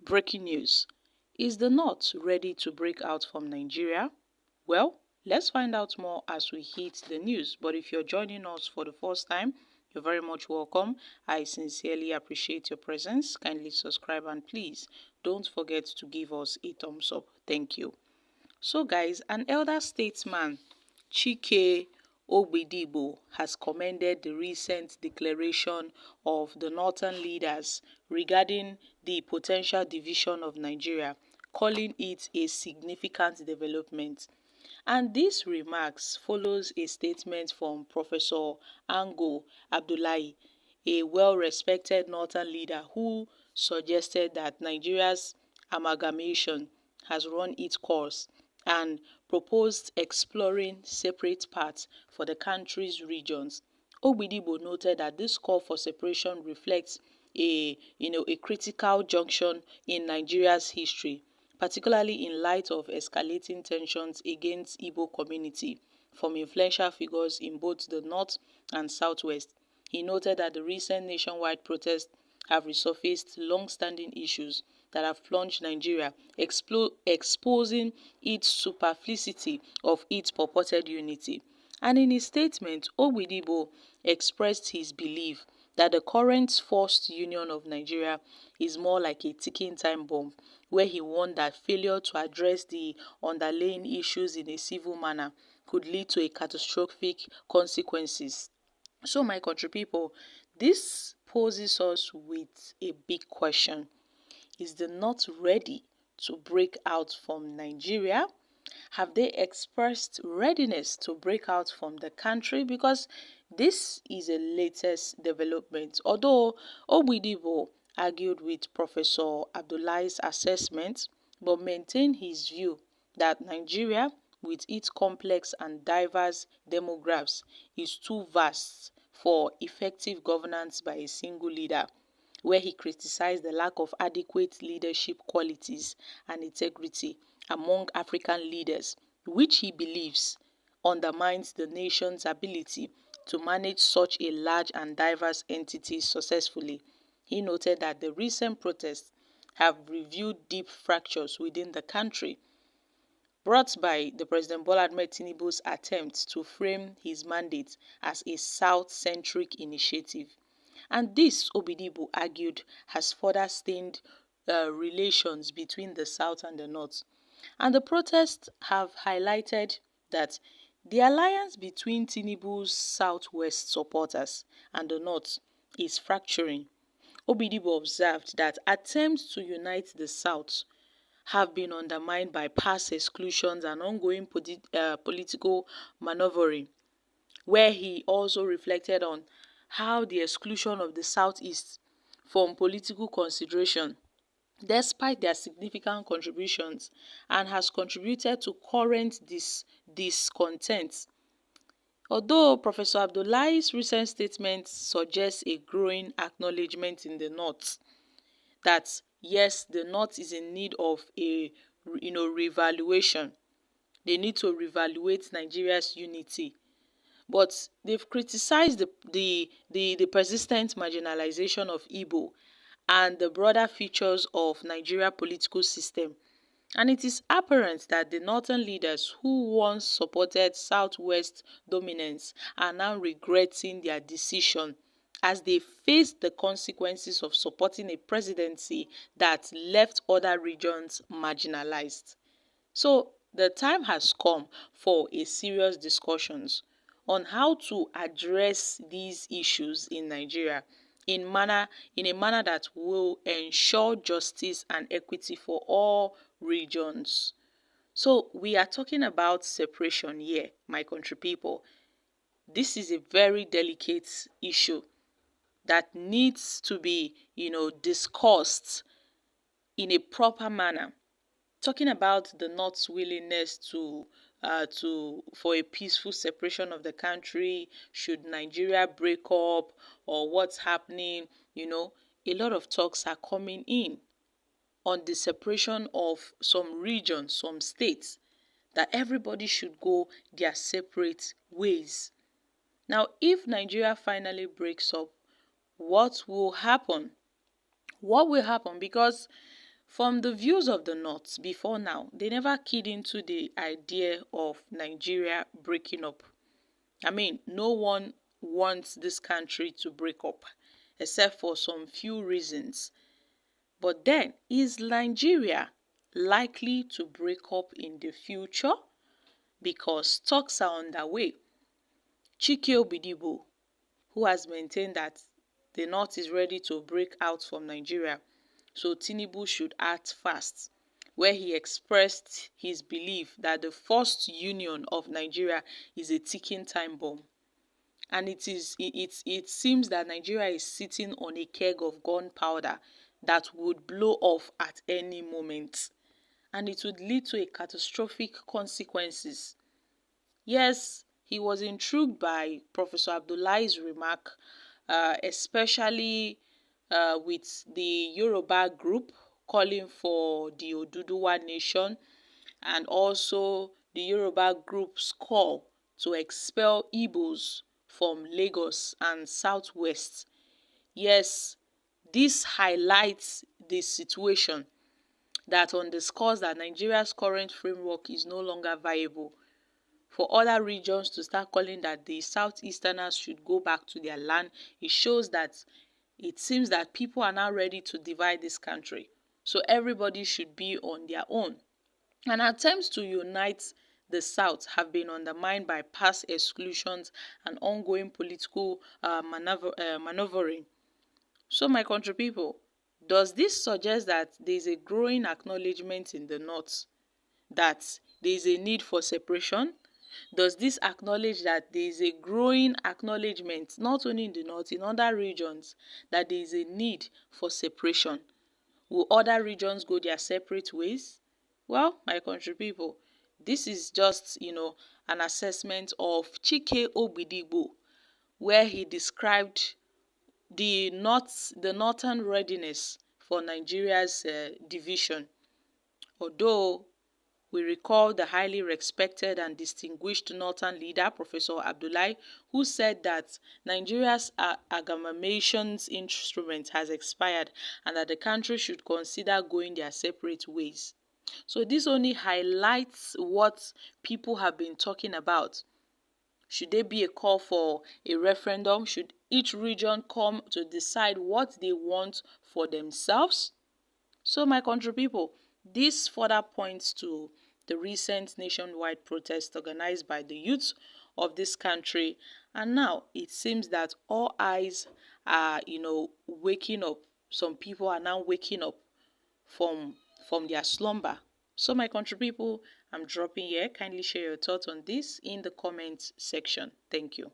Breaking news. Is the North ready to break out from Nigeria? Well, let's find out more as we hit the news. But if you're joining us for the first time, you're very much welcome. I sincerely appreciate your presence. Kindly subscribe and please don't forget to give us a thumbs up. Thank you. So guys, an elder statesman, Chike Ogbidibo, has commended the recent declaration of the northern leaders regarding the potential division of Nigeria, calling it a significant development. And these remarks follows a statement from Professor Ango Abdullahi, a well-respected northern leader who suggested that Nigeria's amalgamation has run its course and proposed exploring separate paths for the country's regions. Ogbidibo noted that this call for separation reflects a critical junction in Nigeria's history, particularly in light of escalating tensions against Igbo community from influential figures in both the north and southwest. He noted that the recent nationwide protests have resurfaced long-standing issues that have plunged Nigeria, exposing its superfluity of its purported unity. And in his statement, Ogbidibo expressed his belief that the current forced union of Nigeria is more like a ticking time bomb, where he warned that failure to address the underlying issues in a civil manner could lead to a catastrophic consequences. So my country people, this poses us with a big question. Is the North ready to break out from Nigeria? Have they expressed readiness to break out from the country? Because this is a latest development. Although Ogbidibo argued with Professor Abdullahi's assessment, but maintained his view that Nigeria, with its complex and diverse demographics, is too vast for effective governance by a single leader, where he criticized the lack of adequate leadership qualities and integrity among African leaders, which he believes undermines the nation's ability to manage such a large and diverse entity successfully. He noted that the recent protests have revealed deep fractures within the country, brought by the President Bola Ahmed Tinubu's attempt to frame his mandate as a South-centric initiative. And this, Ogbidibo argued, has further stained relations between the South and the North. And the protests have highlighted that the alliance between Tinubu's Southwest supporters and the North is fracturing. Ogbidibo observed that attempts to unite the South have been undermined by past exclusions and ongoing political maneuvering, where he also reflected on how the exclusion of the Southeast from political consideration, despite their significant contributions, and has contributed to current discontent. Although Professor Abdullahi's recent statement suggests a growing acknowledgement in the North that yes, the North is in need of a revaluation. They need to reevaluate Nigeria's unity. But they've criticized the persistent marginalization of Igbo and the broader features of Nigeria political system. And it is apparent that the northern leaders who once supported Southwest dominance are now regretting their decision as they face the consequences of supporting a presidency that left other regions marginalized. So the time has come for a serious discussions on how to address these issues in Nigeria in a manner that will ensure justice and equity for all regions. So we are talking about separation here, my country people. This is a very delicate issue that needs to be, discussed in a proper manner. Talking about the North's willingness to for a peaceful separation of the country, should Nigeria break up or what's happening, a lot of talks are coming in on the separation of some regions, some states, that everybody should go their separate ways. Now, if Nigeria finally breaks up, what will happen? What will happen? Because From the views of the North before now, they never keyed into the idea of Nigeria breaking up. I mean, no one wants this country to break up, except for some few reasons. But then, is Nigeria likely to break up in the future? Because talks are underway. Chike Obidibo, who has maintained that the North is ready to break out from Nigeria, so Tinubu should act fast, where he expressed his belief that the first union of Nigeria is a ticking time bomb. And it seems that Nigeria is sitting on a keg of gunpowder that would blow off at any moment. And it would lead to a catastrophic consequences. Yes, he was intrigued by Professor Abdullahi's remark, especially with the Yoruba group calling for the Oduduwa nation, and also the Yoruba group's call to expel Igbos from Lagos and Southwest. Yes, this highlights the situation that underscores that Nigeria's current framework is no longer viable. For other regions to start calling that the Southeasterners should go back to their land, it shows that it seems that people are now ready to divide this country. So everybody should be on their own. And attempts to unite the South have been undermined by past exclusions and ongoing political maneuvering. So my country people, does this suggest that there is a growing acknowledgement in the North that there is a need for separation? Does this acknowledge that there is a growing acknowledgement, not only in the North, in other regions, that there is a need for separation? Will other regions go their separate ways? Well, my country people, this is just, an assessment of Chike Obidigbo, where he described the northern readiness for Nigeria's division. Although we recall the highly respected and distinguished northern leader, Professor Abdullahi, who said that Nigeria's amalgamation instrument has expired and that the country should consider going their separate ways. So this only highlights what people have been talking about. Should there be a call for a referendum? Should each region come to decide what they want for themselves? So my country people, this further points to the recent nationwide protest organized by the youth of this country. And now it seems that all eyes are, waking up. Some people are now waking up from their slumber. So my country people, I'm dropping here. Kindly share your thoughts on this in the comments section. Thank you.